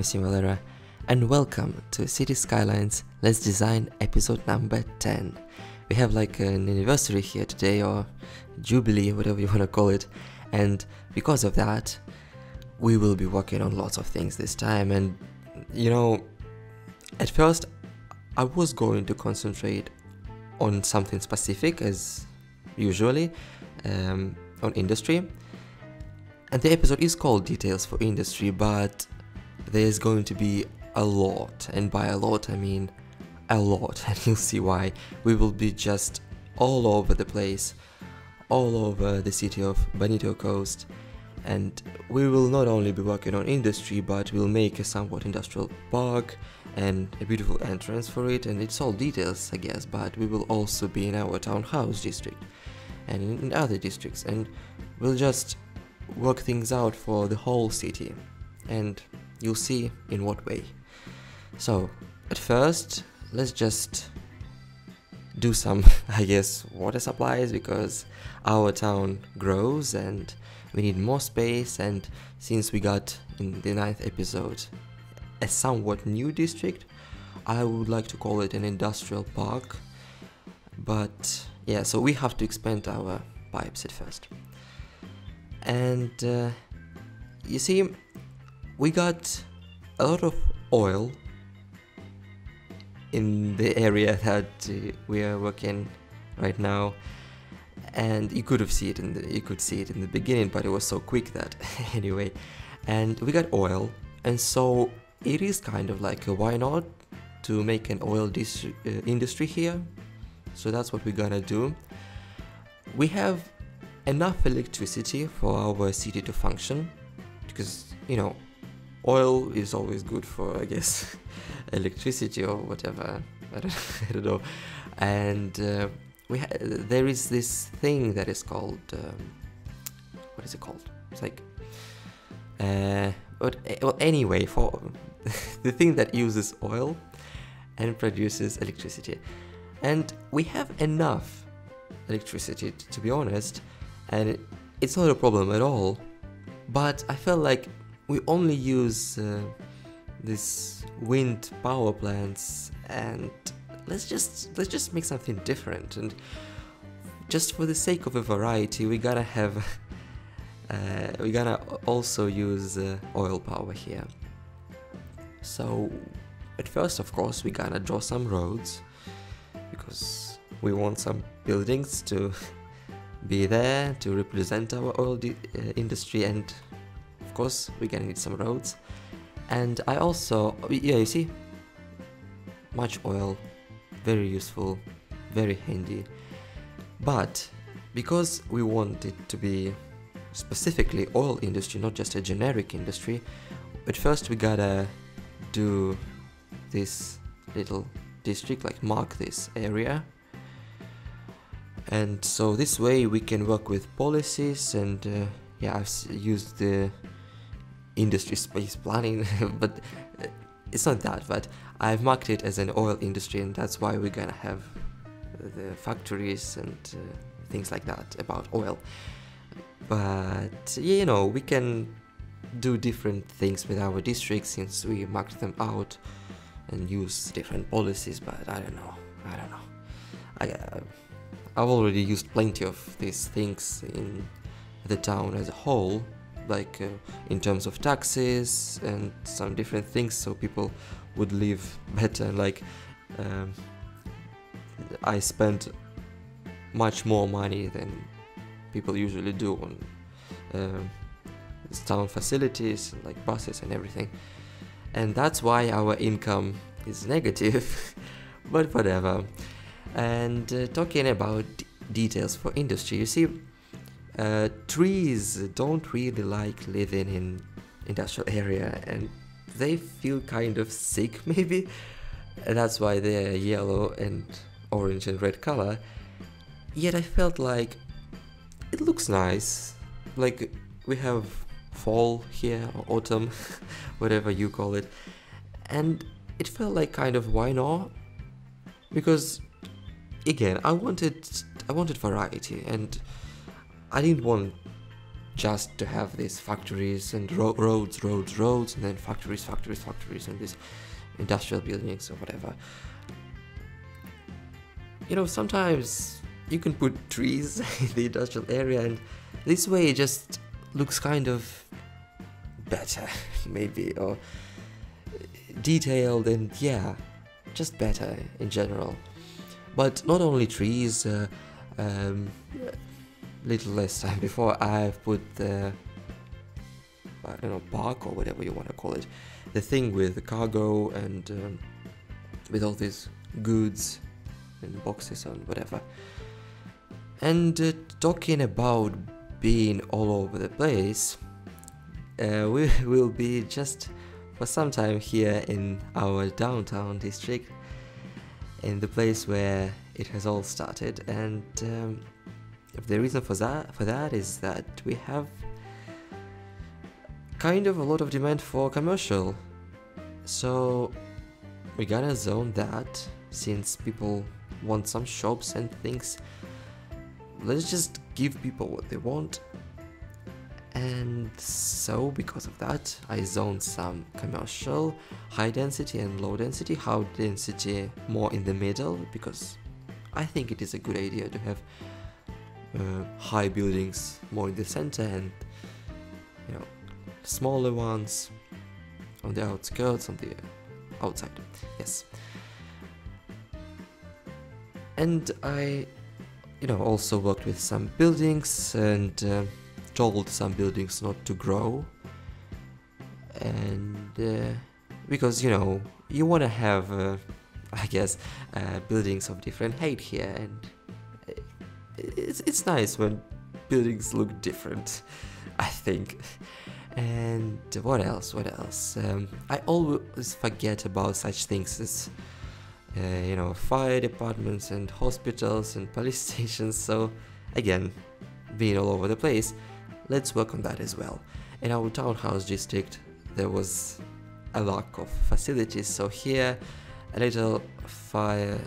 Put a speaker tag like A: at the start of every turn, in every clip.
A: is SimValera, and welcome to City Skylines Let's Design episode number 10. We have like an anniversary here today, or jubilee, whatever you want to call it, and because of that, we will be working on lots of things this time. And you know, at first I was going to concentrate on something specific as usually, on industry. And the episode is called Details for Industry, but there's going to be a lot, and by a lot I mean a lot, and you'll see why. We will be just all over the place, all over the city of Bonito Coast, and we will not only be working on industry, but we'll make a somewhat industrial park and a beautiful entrance for it, and it's all details, I guess, but we will also be in our townhouse district and in other districts, and we'll just work things out for the whole city, and you'll see in what way. So at first, let's just do some, I guess, water supplies, because our town grows and we need more space. And since we got in the 9th episode a somewhat new district, I would like to call it an industrial park, but yeah, so we have to expand our pipes at first. And you see, we got a lot of oil in the area that we are working right now, and you could see it in the beginning, but it was so quick that anyway. And we got oil, and so it is kind of like a why not to make an oil industry here. So that's what we're gonna do. We have enough electricity for our city to function, because you know, oil is always good for, I guess, electricity or whatever. I don't know. And there is this thing that is called what is it called? It's like well, anyway, for the thing that uses oil and produces electricity, and we have enough electricity, to be honest, and it's not a problem at all. But I felt like we only use this wind power plants, and let's just make something different. And just for the sake of a variety, we gotta also use oil power here. So at first, of course, we gotta draw some roads, because we want some buildings to be there to represent our oil industry, and of course we're gonna need some roads. And I also, yeah, you see, much oil, very useful, very handy. But because we want it to be specifically oil industry, not just a generic industry, at first we gotta do this little district, like mark this area. And so this way we can work with policies, and yeah, I've used the industry space planning, but it's not that, but I've marked it as an oil industry, and that's why we're gonna have the factories and things like that about oil. But you know, we can do different things with our districts since we marked them out, and use different policies, but I don't know. I've already used plenty of these things in the town as a whole, like in terms of taxes and some different things, so people would live better. Like I spent much more money than people usually do on town facilities, like buses and everything, and that's why our income is negative. But whatever. And talking about details for industry, you see, trees don't really like living in industrial area, and they feel kind of sick maybe, and that's why they're yellow and orange and red color. Yet I felt like it looks nice, like we have fall here, or autumn, whatever you call it, and it felt like kind of why not, because again, I wanted variety, and I didn't want just to have these factories and roads, and then factories, and these industrial buildings or whatever. You know, sometimes you can put trees in the industrial area, and this way it just looks kind of better, maybe, or detailed, and yeah, just better in general. But not only trees, little less time before, I've put the, I don't know, park or whatever you want to call it, the thing with the cargo and with all these goods and boxes and whatever. And talking about being all over the place, we will be just for some time here in our downtown district, in the place where it has all started. And the reason for that is that we have kind of a lot of demand for commercial, so we gotta zone that. Since people want some shops and things, let's just give people what they want. And so because of that, I zoned some commercial, high density and low density. High density more in the middle, because I think it is a good idea to have high buildings more in the center, and you know, smaller ones on the outskirts, on the outside. Yes. And I, you know, also worked with some buildings and told some buildings not to grow, and because, you know, you want to have I guess buildings of different height here, and it's nice when buildings look different, I think. And what else? I always forget about such things as you know, fire departments and hospitals and police stations. So again, being all over the place, let's work on that as well. In our townhouse district, there was a lack of facilities, so here a little fire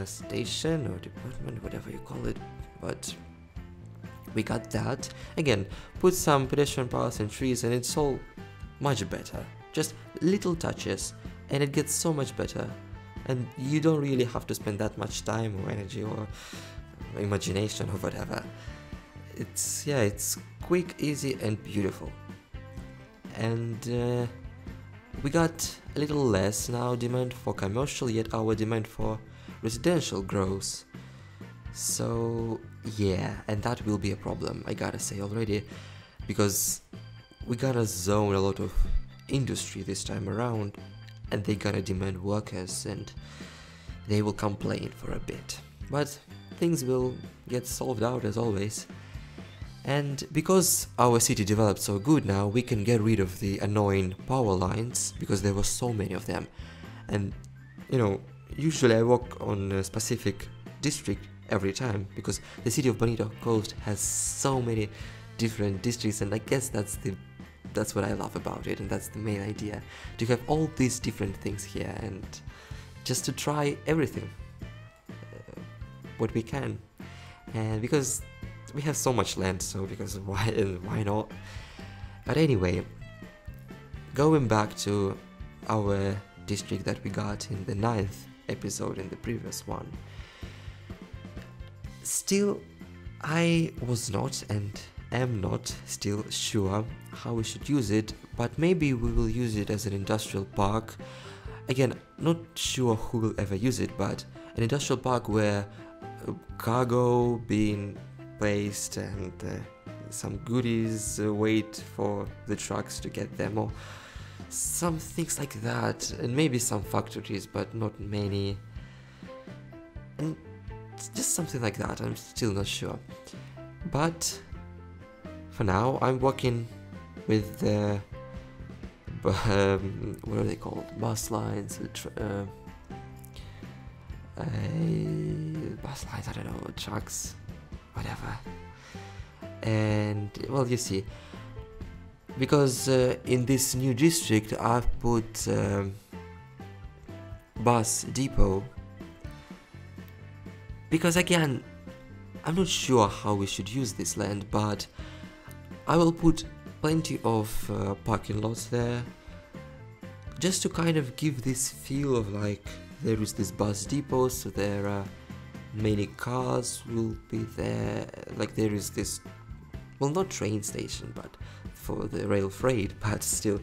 A: station or department, whatever you call it, but we got that. Again, put some pedestrian paths and trees, and it's all much better. Just little touches, and it gets so much better. And you don't really have to spend that much time or energy or imagination or whatever. It's quick, easy, and beautiful. And we got a little less now demand for commercial, yet our demand for residential grows. So yeah, and that will be a problem, I gotta say already, because we gotta zone a lot of industry this time around, and they gotta demand workers, and they will complain for a bit. But things will get solved out as always. And because our city developed so good now, we can get rid of the annoying power lines, because there were so many of them. And you know, usually I work on a specific district every time, because the city of Bonito Coast has so many different districts, and I guess that's what I love about it, and that's the main idea, to have all these different things here and just to try everything what we can. And because we have so much land, so because why not? But anyway, going back to our district that we got in the 9th episode in the previous one, still I was not and am not still sure how we should use it, but maybe we will use it as an industrial park. Again, not sure who will ever use it, but an industrial park where cargo being placed and some goodies wait for the trucks to get them, or some things like that, and maybe some factories, but not many, and just something like that. I'm still not sure, but for now I'm working with the what are they called, bus lines, bus lines, I don't know, trucks, whatever. And well, you see, because in this new district I've put bus depot, because again, I'm not sure how we should use this land, but I will put plenty of parking lots there, just to kind of give this feel of like there is this bus depot, so there are many cars will be there, like there is this, well, not train station, but for the rail freight, but still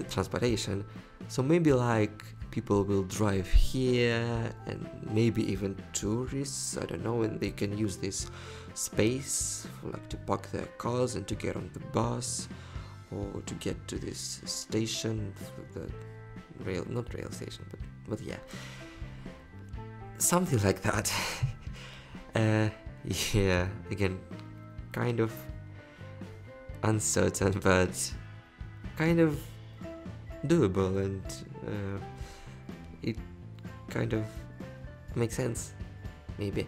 A: transportation. So maybe like people will drive here, and maybe even tourists, I don't know, and they can use this space for like to park their cars and to get on the bus, or to get to this station, the rail, not rail station, but yeah, something like that. Yeah, again, kind of uncertain, but kind of doable, and it kind of makes sense, maybe.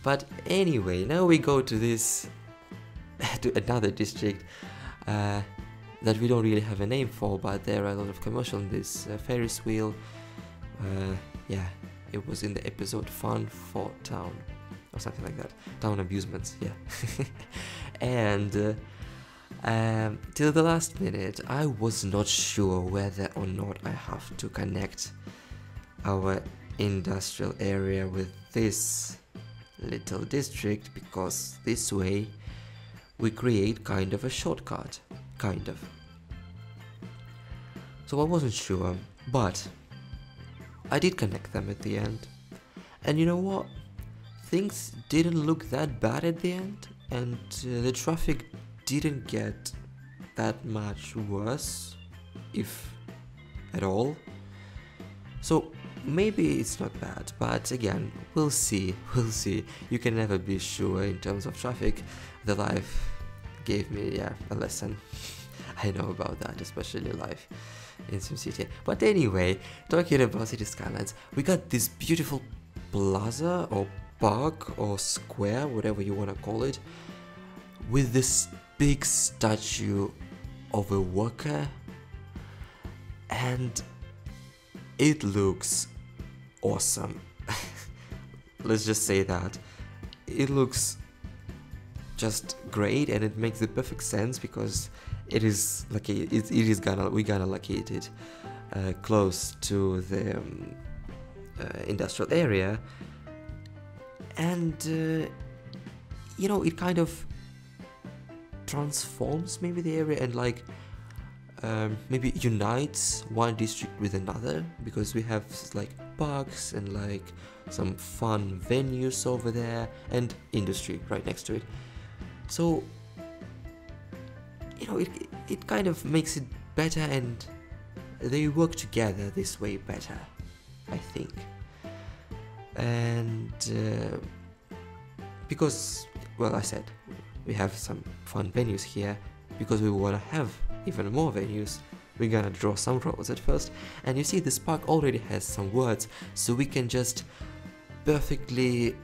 A: But anyway, now we go to this, to another district that we don't really have a name for, but there are a lot of commercial in this Ferris wheel. Yeah, it was in the episode Fun for Town, or something like that. Town Amusements, yeah. And till the last minute, I was not sure whether or not I have to connect our industrial area with this little district, because this way we create kind of a shortcut, kind of. So I wasn't sure, but I did connect them at the end. And you know what? Things didn't look that bad at the end, and the traffic didn't get that much worse, if at all. So maybe it's not bad, but again, we'll see. You can never be sure in terms of traffic. The life gave me, yeah, a lesson. I know about that, especially life in SimCity. But anyway, talking about City Skylines, we got this beautiful plaza or park or square, whatever you want to call it, with this big statue of a worker, and it looks awesome. Let's just say that. It looks just great, and it makes the perfect sense, because it is like we're gonna locate it close to the industrial area, and you know, it kind of transforms maybe the area, and like maybe unites one district with another, because we have like parks and like some fun venues over there, and industry right next to it. So you know, it kind of makes it better, and they work together this way better, I think. And because, well, I said we have some fun venues here, because we want to have even more venues, we're gonna draw some roads at first. And you see, this park already has some words, so we can just perfectly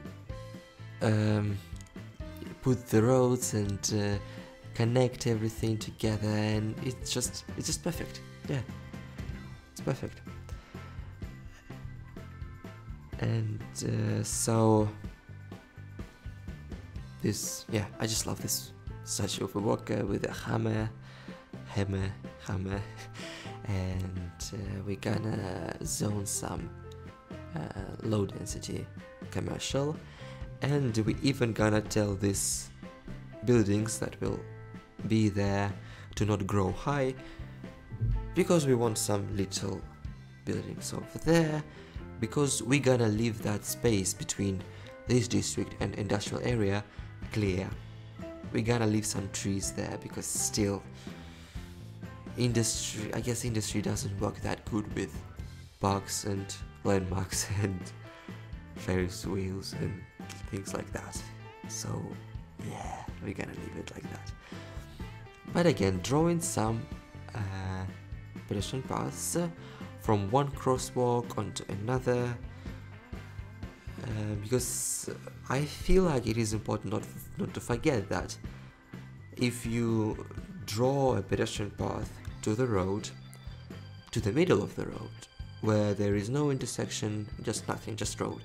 A: put the roads and connect everything together, and it's just perfect. Yeah, it's perfect. And so this, yeah, I just love this statue of a worker with a hammer, and we're gonna zone some low density commercial, and we even gonna tell these buildings that will be there to not grow high, because we want some little buildings over there, because we're gonna leave that space between this district and industrial area clear. We're gonna leave some trees there, because still industry, I guess industry doesn't work that good with parks and landmarks and Ferris wheels and things like that. So yeah, we're gonna leave it like that. But again, drawing some pedestrian paths from one crosswalk onto another, because I feel like it is important not to forget that if you draw a pedestrian path to the road, to the middle of the road, where there is no intersection, just nothing, just road,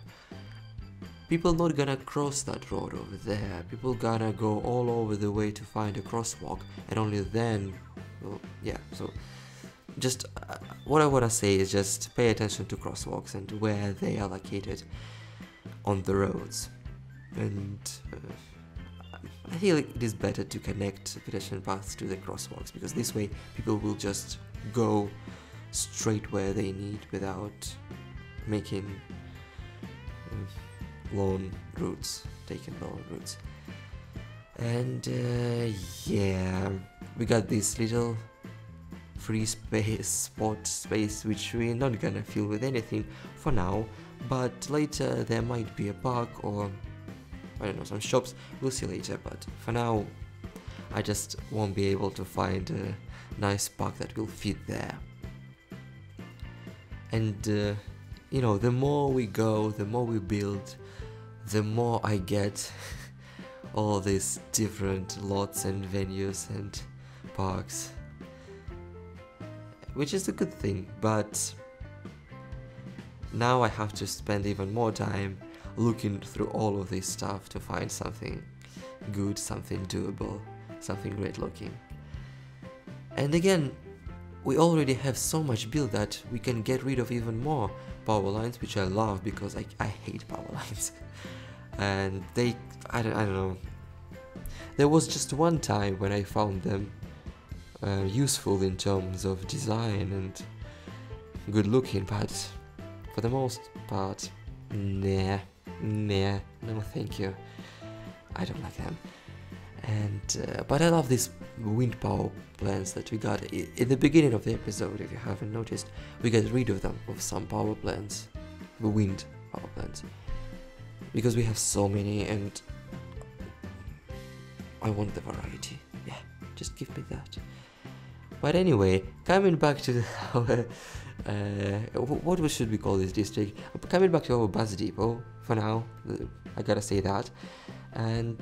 A: people not gonna cross that road over there. People gonna go all over the way to find a crosswalk, and only then, well, yeah. So just what I wanna say is just pay attention to crosswalks and where they are located on the roads. And I feel like it is better to connect pedestrian paths to the crosswalks, because this way people will just go straight where they need without making long routes, taking long routes. And yeah, we got this little free spot space which we're not gonna fill with anything for now, but later there might be a park or I don't know, some shops, we'll see later, but for now I just won't be able to find a nice park that will fit there. And you know, the more we go, the more we build, the more I get all these different lots and venues and parks, which is a good thing, but now I have to spend even more time looking through all of this stuff to find something good, something doable, something great looking. And again, we already have so much built that we can get rid of even more power lines, which I love because I hate power lines. And I don't know. There was just one time when I found them useful in terms of design and good looking, but for the most part, nah, no thank you. I don't like them. And but I love these wind power plants that we got in the beginning of the episode. If you haven't noticed, we got rid of them, of some power plants, the wind power plants, because we have so many and I want the variety. Yeah, just give me that. But anyway, coming back to our what should we call this district? Coming back to our bus depot for now, I gotta say that, and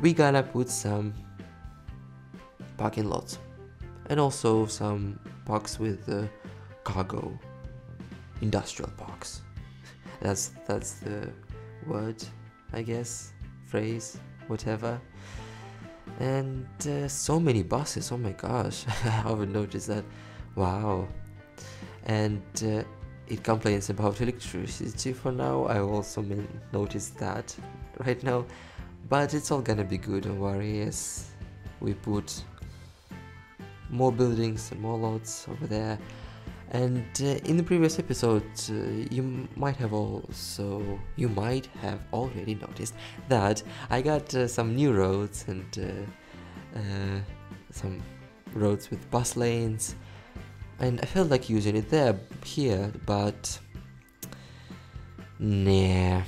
A: we gonna put some parking lots and also some parks with cargo, industrial parks. That's the word, I guess, phrase, whatever. And so many buses, oh my gosh, I haven't noticed that. Wow. And it complains about electricity for now. I also noticed that right now, but it's all gonna be good, don't worry. Yes, we put more buildings and more lots over there. And in the previous episode, you might have already noticed that I got some new roads and some roads with bus lanes, and I felt like using it here, but nah,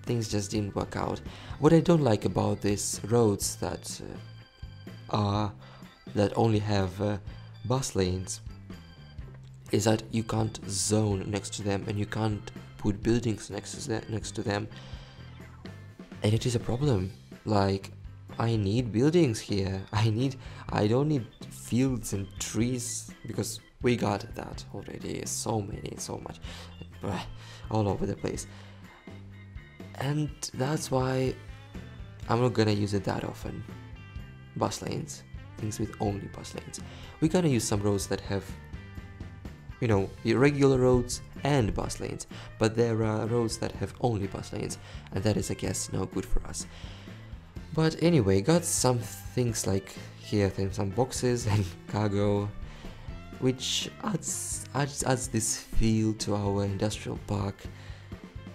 A: things just didn't work out. What I don't like about these roads that only have bus lanes is that you can't zone next to them and you can't put buildings next to them, and it is a problem. Like, I need buildings here. I don't need fields and trees, because we got that already. So much, all over the place. And that's why I'm not gonna use it that often. Bus lanes, things with only bus lanes. We're gonna use some roads that have, you know, irregular roads and bus lanes, but there are roads that have only bus lanes, and that is, I guess, no good for us. But anyway, got some things like here, then some boxes and cargo, which adds this feel to our industrial park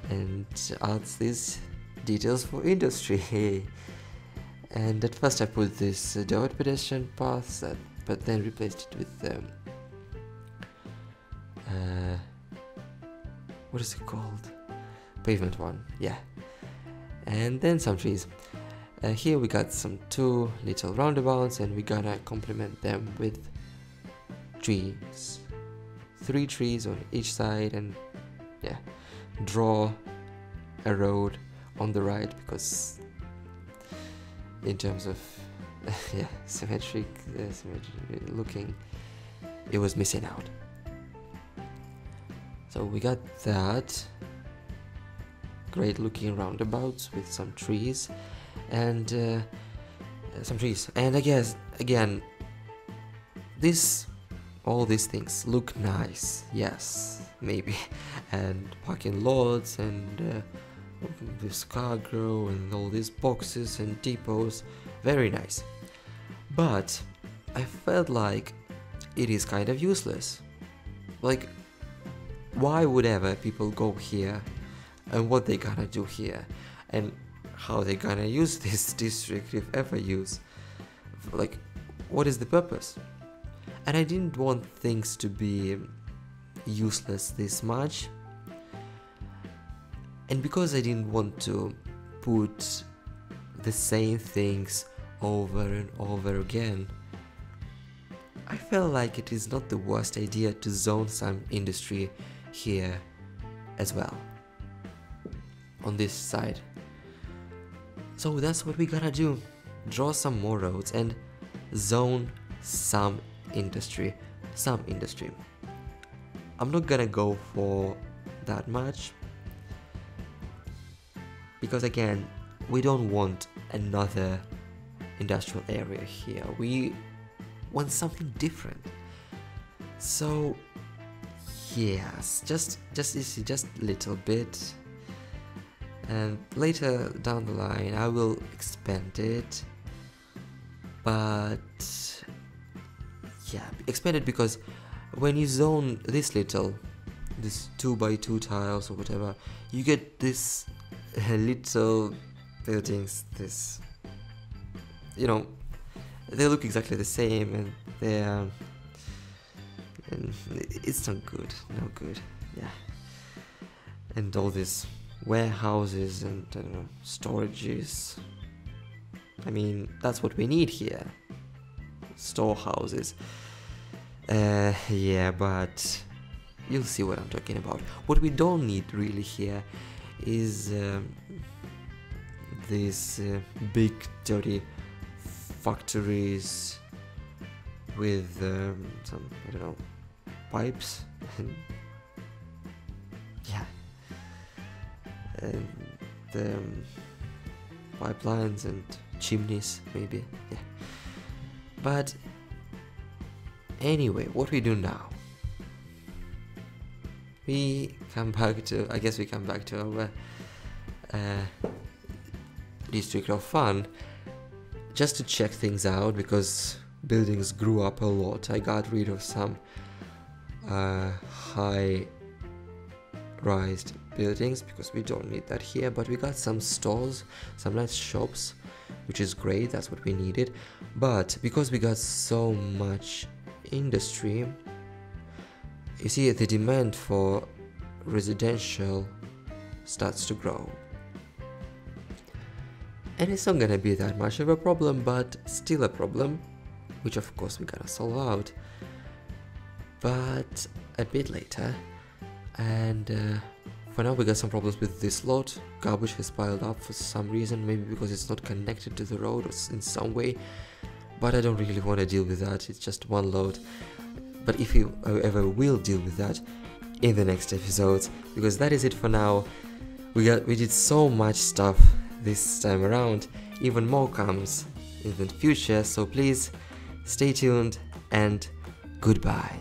A: and adds these details for industry. And at first I put this dirt pedestrian paths, but then replaced it with what is it called? Pavement one, yeah. And then some trees. Here we got some 2 little roundabouts, and we're gonna complement them with trees. 3 trees on each side, and yeah, draw a road on the right, because in terms of yeah, symmetry looking, it was missing out. So we got that, great looking roundabouts with some trees and I guess again all these things look nice, yes, maybe, and parking lots and this cargo and all these boxes and depots, very nice. But I felt like it is kind of useless. Like, why would ever people go here, and what they gonna do here, and how they gonna use this district if ever use? Like, what is the purpose? And I didn't want things to be useless this much. And because I didn't want to put the same things over and over again, I felt like it is not the worst idea to zone some industry here as well, on this side. So that's what we gotta do, draw some more roads and zone some industry. I'm not gonna go for that much, because again, we don't want another industrial area here. We want something different. So yes, just a little bit, and later down the line I will expand it. But yeah, expand it because when you zone this 2x2 tiles or whatever, you get this little buildings, this, you know, they look exactly the same, and it's not good, yeah. And all these warehouses and I don't know, storages. I mean, that's what we need here, storehouses. Yeah, but you'll see what I'm talking about. What we don't need really here is these big dirty factories with some, I don't know, pipes and yeah, and pipelines and chimneys maybe, yeah. But anyway, what we do now, we come back to our district of fun, just to check things out, because buildings grew up a lot. I got rid of some high-rised buildings because we don't need that here, but we got some stores, some nice shops, which is great, that's what we needed. But because we got so much industry, you see, the demand for residential starts to grow. And it's not gonna be that much of a problem, but still a problem, which of course we gotta solve out, but a bit later. And for now we got some problems with this lot. Garbage has piled up for some reason, maybe because it's not connected to the road or in some way, but I don't really want to deal with that. It's just one load. But if you ever will deal with that in the next episodes, because that is it for now. We did so much stuff this time around. Even more comes in the future, so please stay tuned and goodbye.